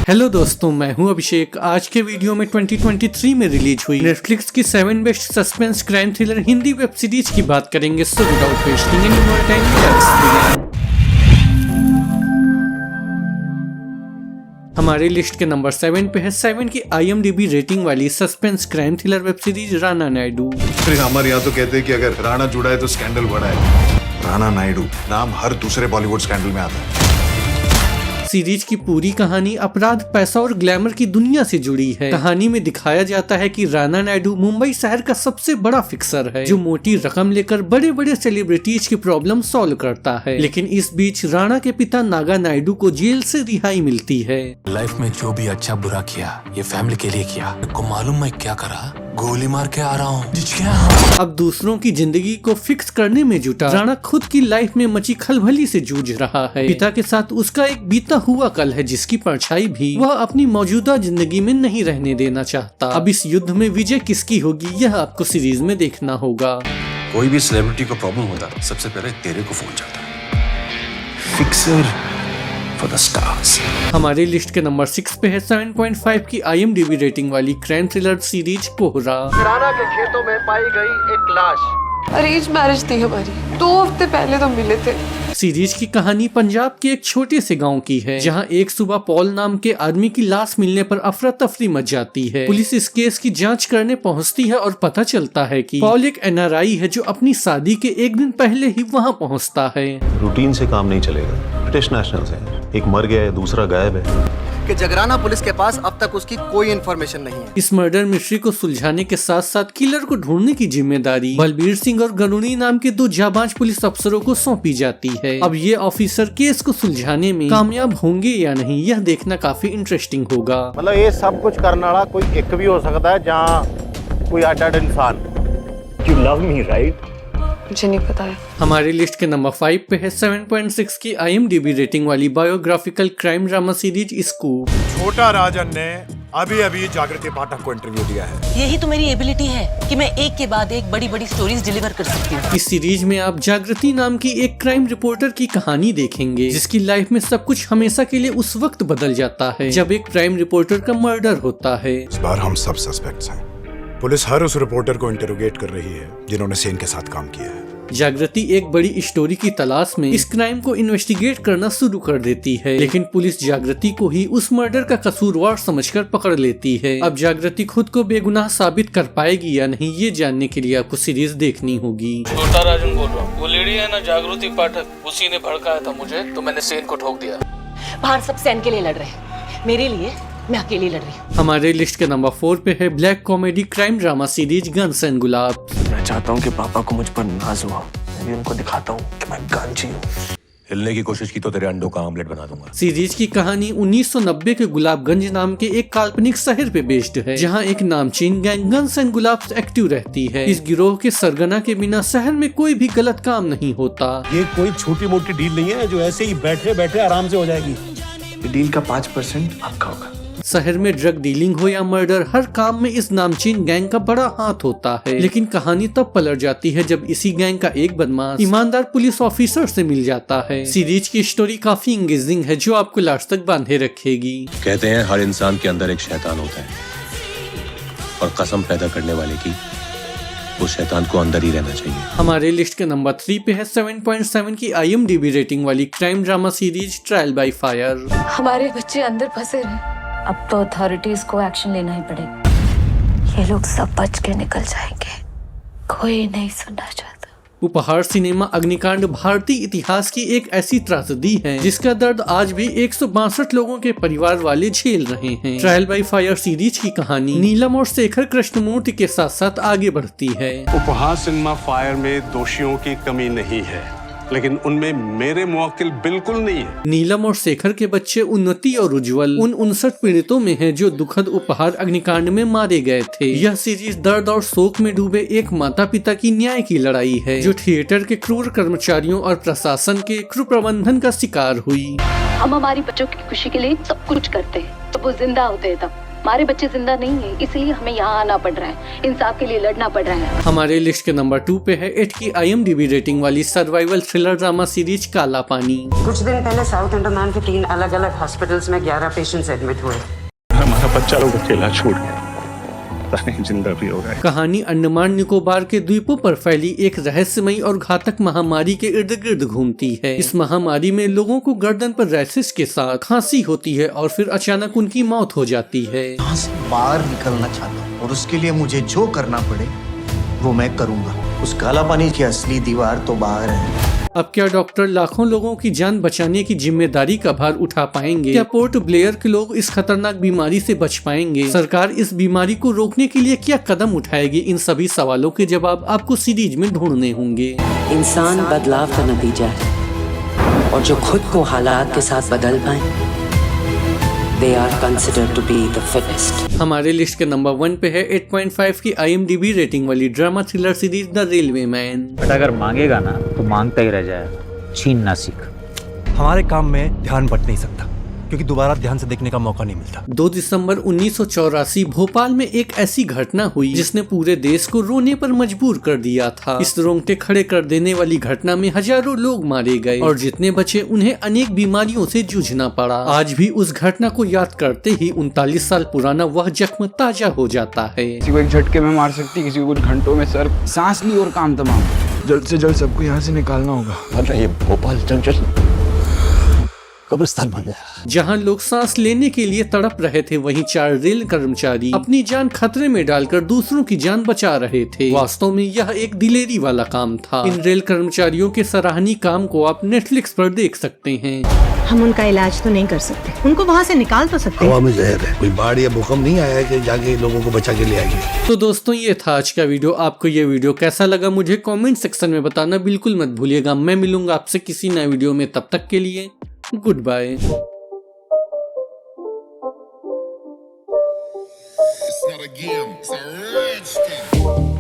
Hello दोस्तों, मैं हूं अभिषेक। आज के वीडियो में 2023 में रिलीज हुई नेटफ्लिक्स की 7 best suspense crime thriller Hindi web series की बात करेंगे। So without wasting any more time, let's begin. हमारी लिस्ट के नंबर 7 पे है 7 की IMDb रेटिंग वाली suspense crime thriller web series Rana Naidu. हमारे यहाँ तो कहते हैं कि अगर राणा जुड़ा है तो स्कैंडल बढ़ा है। राणा नायडू नाम हर दूसरे बॉलीवुड स्कैंडल में आता है। सीरीज की पूरी कहानी अपराध, पैसा और ग्लैमर की दुनिया से जुड़ी है। कहानी में दिखाया जाता है कि राणा नायडू मुंबई शहर का सबसे बड़ा फिक्सर है, जो मोटी रकम लेकर बड़े बड़े सेलिब्रिटीज की प्रॉब्लम सॉल्व करता है। लेकिन इस बीच राणा के पिता नागा नायडू को जेल से रिहाई मिलती है। लाइफ में जो भी अच्छा बुरा किया, ये फैमिली के लिए किया। को मालूम मैं क्या करा, गोली मार के आ रहा हूँ। अब दूसरों की जिंदगी को फिक्स करने में जुटा राणा खुद की लाइफ में मची खलबली से जूझ रहा है। पिता के साथ उसका एक बीता हुआ कल है, जिसकी परछाई भी वह अपनी मौजूदा जिंदगी में नहीं रहने देना चाहता। अब इस युद्ध में विजय किसकी होगी, यह आपको सीरीज में देखना होगा। कोई भी सेलिब्रिटी को प्रॉब्लम होता है, सबसे पहले तेरे को फोन जाता है। Fixer for the stars. हमारी लिस्ट के नंबर 6 पे है 7.5 की IMDb रेटिंग वाली क्राइम थ्रिलर सीरीज कोहरा। राणा के खेतों में पाई गई एक लाश। अरेंज मैरिज थी हमारी, 2 हफ्ते पहले तो मिले थे। सीरीज की कहानी पंजाब के एक छोटे से गांव की है, जहां एक सुबह पॉल नाम के आदमी की लाश मिलने पर अफरा तफरी मच जाती है। पुलिस इस केस की जांच करने पहुंचती है और पता चलता है कि पॉल एक NRI है, जो अपनी शादी के एक दिन पहले ही वहां पहुंचता है। रूटीन से काम नहीं चलेगा। ब्रिटिश नेशनल्स हैं, एक मर गया है, दूसरा गायब है। कि जगराना पुलिस के पास अब तक उसकी कोई इन्फॉर्मेशन नहीं है। इस मर्डर मिस्ट्री को सुलझाने के साथ साथ किलर को ढूंढने की जिम्मेदारी बलबीर सिंह और गरुणी नाम के 2 जाबाज पुलिस अफसरों को सौंपी जाती है। अब ये ऑफिसर केस को सुलझाने में कामयाब होंगे या नहीं, यह देखना काफी इंटरेस्टिंग होगा। मतलब ये सब कुछ करने वाला कोई एक भी हो सकता है, जहाँ कोई अटैड इंसान। You love me, right? मुझे नहीं पता है। हमारी लिस्ट के नंबर 5 पे है 7.6 की IMDb रेटिंग वाली biographical crime drama series scoop. छोटा राजन ने अभी अभी जागृति पाठक को इंटरव्यू दिया है। यही तो मेरी एबिलिटी है कि मैं एक के बाद एक बड़ी बड़ी स्टोरीज डिलीवर कर सकती हूँ। इस सीरीज में आप जागृति नाम की एक क्राइम रिपोर्टर की कहानी देखेंगे, जिसकी लाइफ में सब कुछ हमेशा के लिए उस वक्त बदल जाता है जब एक क्राइम रिपोर्टर का मर्डर होता है। इस बार हम सब सस्पेक्ट्स हैं। पुलिस हर उस रिपोर्टर को इंटरोगेट कर रही है जिन्होंने सेन के साथ काम किया है। जागृति एक बड़ी स्टोरी की तलाश में इस क्राइम को इन्वेस्टिगेट करना शुरू कर देती है, लेकिन पुलिस जागृति को ही उस मर्डर का कसूरवार समझकर पकड़ लेती है। अब जागृति खुद को बेगुनाह साबित कर पाएगी या नहीं, ये जानने के लिए आपको सीरीज देखनी होगी। छोटा राजन बोल रहा हूँ। वो लेडी है ना जागृति पाठक, उसी ने भड़काया था मुझे, तो मैंने सेन को ठोक दिया। बाहर सब सेन के लिए लड़ रहे हैं, मेरे लिए मैं अकेली लड़ रही हूँ। हमारे लिस्ट के नंबर 4 पे है black comedy crime drama series guns and Gulab. मैं चाहता हूँ कि पापा को मुझ पर नाज हुआ। मैं भी उनको दिखाता हूँ कि मैं गांजी हूँ। हिलने की कोशिश की तो तेरे अंडों का आमलेट बना दूंगा। सीरीज की कहानी 1990 के गुलाबगंज नाम के एक काल्पनिक शहर पे बेस्ड है, जहां एक नामचीन गैंग गन्स एंड गुलाब्स एक्टिव रहती है। इस गिरोह के सरगना के बिना शहर में कोई भी गलत काम नहीं होता। ये कोई छोटी मोटी डील नहीं है जो ऐसे ही बैठे बैठे आराम से हो जाएगी। डील का 5% आपका होगा। शहर में ड्रग डीलिंग हो या मर्डर, हर काम में इस नामचीन गैंग का बड़ा हाथ होता है। लेकिन कहानी तब पलट जाती है जब इसी गैंग का एक बदमाश ईमानदार पुलिस ऑफिसर से मिल जाता है। सीरीज की स्टोरी काफी इंगेजिंग है, जो आपको लास्ट तक बांधे रखेगी। कहते हैं हर इंसान के अंदर एक शैतान होता है, और कसम पैदा करने वाले की उस शैतान को अंदर ही रहना चाहिए। हमारे लिस्ट के नंबर 3 पे है 7.7 की IMDb रेटिंग वाली crime drama series trial by fire. हमारे बच्चे अंदर फंसे रहे, अब तो अथॉरिटीज को एक्शन लेना ही पड़ेगा। ये लोग सब बच के निकल जाएंगे, कोई नहीं सुनना चाहता। उपहार सिनेमा अग्निकांड भारतीय इतिहास की एक ऐसी त्रासदी है, जिसका दर्द आज भी 162 लोगों के परिवार वाले झेल रहे हैं। ट्रायल बाय फायर सीरीज की कहानी नीलम और शेखर कृष्णमूर्ति के साथ साथ आगे बढ़ती है। उपहार सिनेमा फायर में दोषियों की कमी नहीं है, लेकिन उनमें मेरे मुवक्किल बिल्कुल नहीं है। नीलम और शेखर के बच्चे उन्नति और उज्जवल उन 59 पीड़ितों में हैं जो दुखद उपहार अग्निकांड में मारे गए थे। यह सीरीज दर्द और शोक में डूबे एक माता पिता की न्याय की लड़ाई है, जो थिएटर के क्रूर कर्मचारियों और प्रशासन के क्रूर प्रबंधन का शिकार हुई। हम हमारी बच्चों की खुशी के लिए सब कुछ करते हैं, तो वो जिंदा होते हैं तब हमारे बच्चे जिंदा नहीं है, इसलिए हमें यहाँ आना पड़ रहा है, इंसाफ के लिए लड़ना पड़ रहा है। हमारे लिस्ट के नंबर 2 पे है 8 की IMDb रेटिंग वाली सर्वाइवल थ्रिलर ड्रामा सीरीज काला पानी। कुछ दिन पहले साउथ अंडमान के 3 अलग अलग हॉस्पिटल्स में 11 पेशेंट्स एडमिट हुए। हमारा बच्चा लोग अकेला छोड़ गया, जिंदा भी हो गया। कहानी अंडमान निकोबार के द्वीपों पर फैली एक रहस्यमयी और घातक महामारी के इर्द गिर्द घूमती है। इस महामारी में लोगों को गर्दन पर रैशेस के साथ खांसी होती है और फिर अचानक उनकी मौत हो जाती है। यहाँ से बाहर निकलना चाहता हूँ और उसके लिए मुझे जो करना पड़े वो मैं करूँगा। उस काला पानी की असली दीवार तो बाहर है। अब क्या डॉक्टर लाखों लोगों की जान बचाने की जिम्मेदारी का भार उठा पाएंगे? क्या पोर्ट ब्लेयर के लोग इस खतरनाक बीमारी से बच पाएंगे? सरकार इस बीमारी को रोकने के लिए क्या कदम उठाएगी? इन सभी सवालों के जवाब आपको सीरीज में ढूंढने होंगे। इंसान बदलाव का नतीजा है और जो खुद को हालात के साथ बदल पाए they are considered to be the fittest। हमारे लिस्ट के नंबर 1 पे है 8.5 की IMDb रेटिंग वाली drama thriller series the railway man. But अगर मांगेगा ना तो मांगता ही रह जाएगा, छीन ना सीख। हमारे काम में ध्यान बट नहीं सकता क्योंकि दोबारा ध्यान से देखने का मौका नहीं मिलता। 2 दिसंबर 1984 भोपाल में एक ऐसी घटना हुई जिसने पूरे देश को रोने पर मजबूर कर दिया था। इस रोंगटे खड़े कर देने वाली घटना में हजारों लोग मारे गए और जितने बचे उन्हें अनेक बीमारियों से जूझना पड़ा। आज भी उस घटना को याद करते ही 39 साल पुराना वह जख्म ताजा हो जाता है। किसी को एक झटके में मार सकती, किसी को कुछ घंटों में सर सांस ली और काम तमाम। जल्द से जल्द सबको यहाँ से निकालना होगा वरना ये भोपाल जंक्शन कब्रिस्तान बन गया। जहां लोग सांस लेने के लिए तड़प रहे थे, वहीं 4 रेल कर्मचारी अपनी जान खतरे में डालकर दूसरों की जान बचा रहे थे। वास्तव में यह एक दिलेरी वाला काम था। इन रेल कर्मचारियों के सराहनीय काम को आप नेटफ्लिक्स पर देख सकते हैं। हम उनका इलाज तो नहीं कर सकते, उनको वहाँ से निकाल तो सकते। हवा में जहर है, कोई बाढ़ या भूकंप नहीं आया है कि जाके लोगों को बचा के ले आएगी। तो दोस्तों ये था आज का वीडियो। आपको ये वीडियो कैसा लगा मुझे कमेंट सेक्शन में बताना बिल्कुल मत भूलिएगा। मैं मिलूंगा आपसे किसी नए वीडियो में, तब तक के लिए goodbye. It's not a game, it's a rich thing.